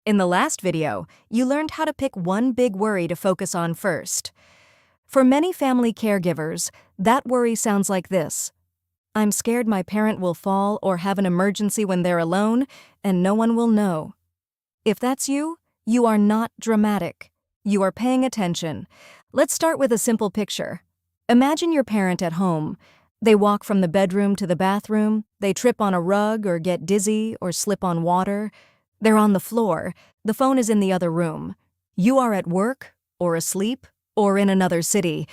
In the last video, you learned how to pick one big worry to focus on first. For many family caregivers, that worry sounds like this: I'm scared my parent will fall or have an emergency when they're alone, and no one will know. If that's you, you are not dramatic. You are paying attention. Let's start with a simple picture. Imagine your parent at home. They walk from the bedroom to the bathroom, they trip on a rug or get dizzy or slip on water. They're on the floor. The phone is in the other room. You are at work, or asleep, or in another city.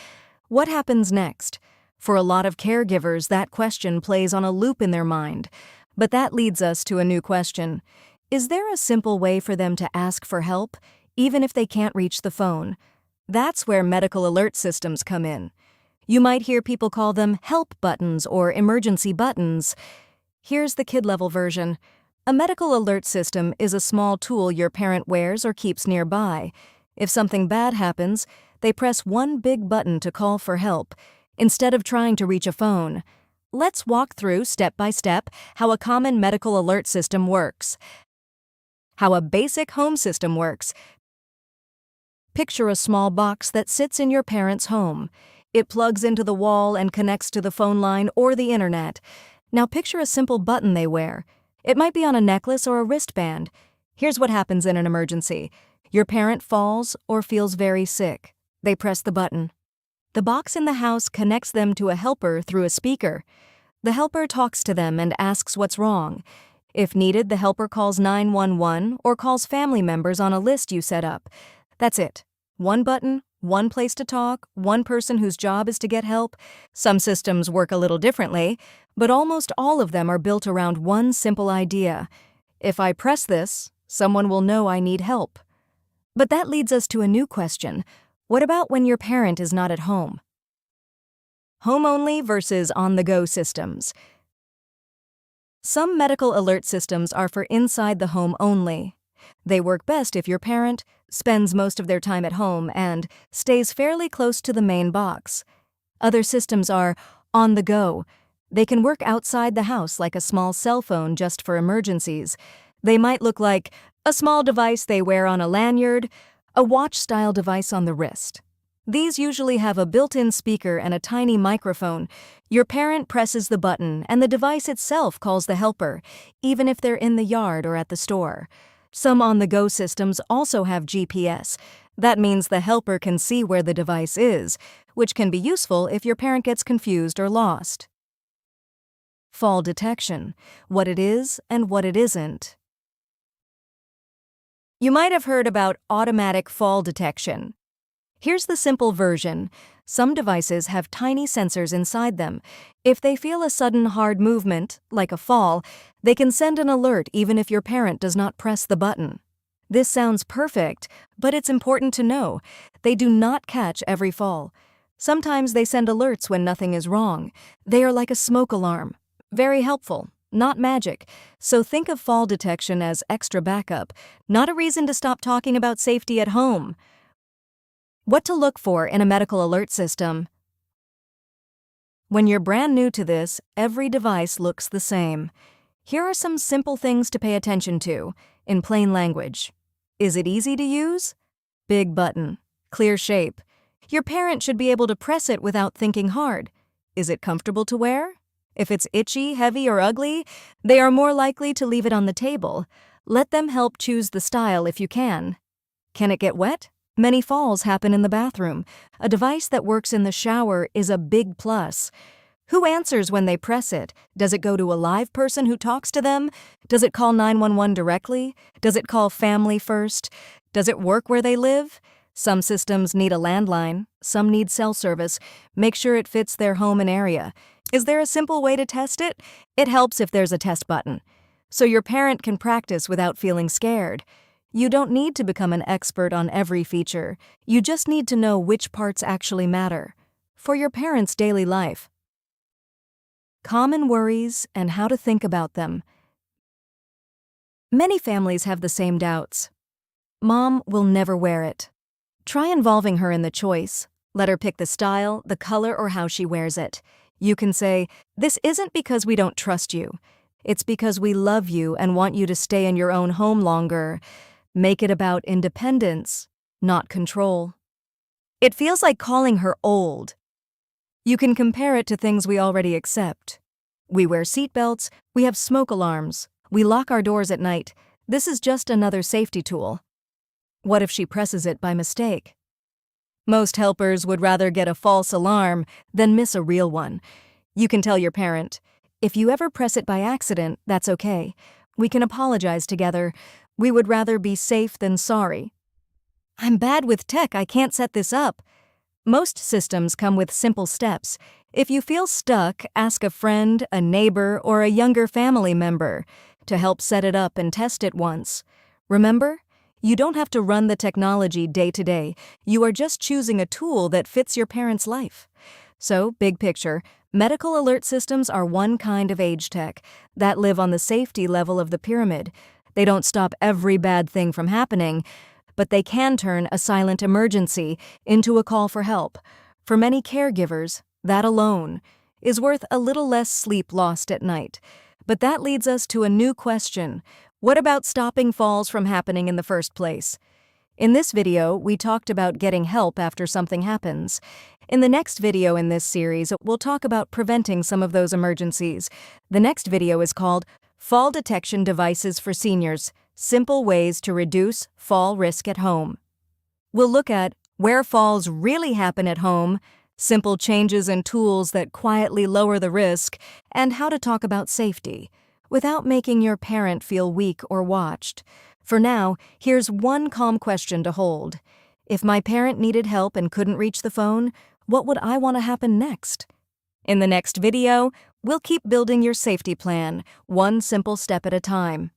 What happens next? For a lot of caregivers, that question plays on a loop in their mind. But that leads us to a new question. Is there a simple way for them to ask for help, even if they can't reach the phone? That's where medical alert systems come in. You might hear people call them help buttons or emergency buttons. Here's the kid-level version. A medical alert system is a small tool your parent wears or keeps nearby. If something bad happens, they press one big button to call for help, instead of trying to reach a phone. Let's walk through, step by step, how a common medical alert system works. How a basic home system works. Picture a small box that sits in your parent's home. It plugs into the wall and connects to the phone line or the internet. Now picture a simple button they wear. It might be on a necklace or a wristband. Here's what happens in an emergency. Your parent falls or feels very sick. They press the button. The box in the house connects them to a helper through a speaker. The helper talks to them and asks what's wrong. If needed, the helper calls 911 or calls family members on a list you set up. That's it. One button, one place to talk, one person whose job is to get help. Some systems work a little differently, but almost all of them are built around one simple idea. If I press this, someone will know I need help. But that leads us to a new question. What about when your parent is not at home? Home-only versus on-the-go systems. Some medical alert systems are for inside the home only. They work best if your parent spends most of their time at home and stays fairly close to the main box. Other systems are on the go. They can work outside the house like a small cell phone just for emergencies. They might look like a small device they wear on a lanyard, a watch-style device on the wrist. These usually have a built-in speaker and a tiny microphone. Your parent presses the button and the device itself calls the helper, even if they're in the yard or at the store. Some on-the-go systems also have GPS. That means the helper can see where the device is, which can be useful if your parent gets confused or lost. Fall detection: what it is and what it isn't. You might have heard about automatic fall detection. Here's the simple version. Some devices have tiny sensors inside them. If they feel a sudden hard movement, like a fall, they can send an alert even if your parent does not press the button. This sounds perfect, but it's important to know. They do not catch every fall. Sometimes they send alerts when nothing is wrong. They are like a smoke alarm. Very helpful, not magic. So think of fall detection as extra backup, not a reason to stop talking about safety at home. What to look for in a medical alert system. When you're brand new to this, every device looks the same. Here are some simple things to pay attention to, in plain language. Is it easy to use? Big button. Clear shape. Your parent should be able to press it without thinking hard. Is it comfortable to wear? If it's itchy, heavy, or ugly, they are more likely to leave it on the table. Let them help choose the style if you can. Can it get wet? Many falls happen in the bathroom. A device that works in the shower is a big plus. Who answers when they press it? Does it go to a live person who talks to them? Does it call 911 directly? Does it call family first? Does it work where they live? Some systems need a landline. Some need cell service. Make sure it fits their home and area. Is there a simple way to test it? It helps if there's a test button, so your parent can practice without feeling scared. You don't need to become an expert on every feature. You just need to know which parts actually matter for your parent's daily life. Common worries and how to think about them. Many families have the same doubts. Mom will never wear it. Try involving her in the choice. Let her pick the style, the color, or how she wears it. You can say, "This isn't because we don't trust you. It's because we love you and want you to stay in your own home longer." Make it about independence, not control. It feels like calling her old. You can compare it to things we already accept. We wear seatbelts, we have smoke alarms, we lock our doors at night. This is just another safety tool. What if she presses it by mistake? Most helpers would rather get a false alarm than miss a real one. You can tell your parent, if you ever press it by accident, that's okay. We can apologize together. We would rather be safe than sorry. I'm bad with tech, I can't set this up. Most systems come with simple steps. If you feel stuck, ask a friend, a neighbor, or a younger family member to help set it up and test it once. Remember? You don't have to run the technology day to day. You are just choosing a tool that fits your parents' life. So, big picture, medical alert systems are one kind of age tech that live on the safety level of the pyramid. They don't stop every bad thing from happening, but they can turn a silent emergency into a call for help. For many caregivers, that alone is worth a little less sleep lost at night. But that leads us to a new question. What about stopping falls from happening in the first place? In this video, we talked about getting help after something happens. In the next video in this series, we'll talk about preventing some of those emergencies. The next video is called Fall Detection Devices for Seniors: Simple Ways to Reduce Fall Risk at Home. We'll look at where falls really happen at home, simple changes and tools that quietly lower the risk, and how to talk about safety without making your parent feel weak or watched. For now, here's one calm question to hold. If my parent needed help and couldn't reach the phone, what would I want to happen next? In the next video, we'll keep building your safety plan, one simple step at a time.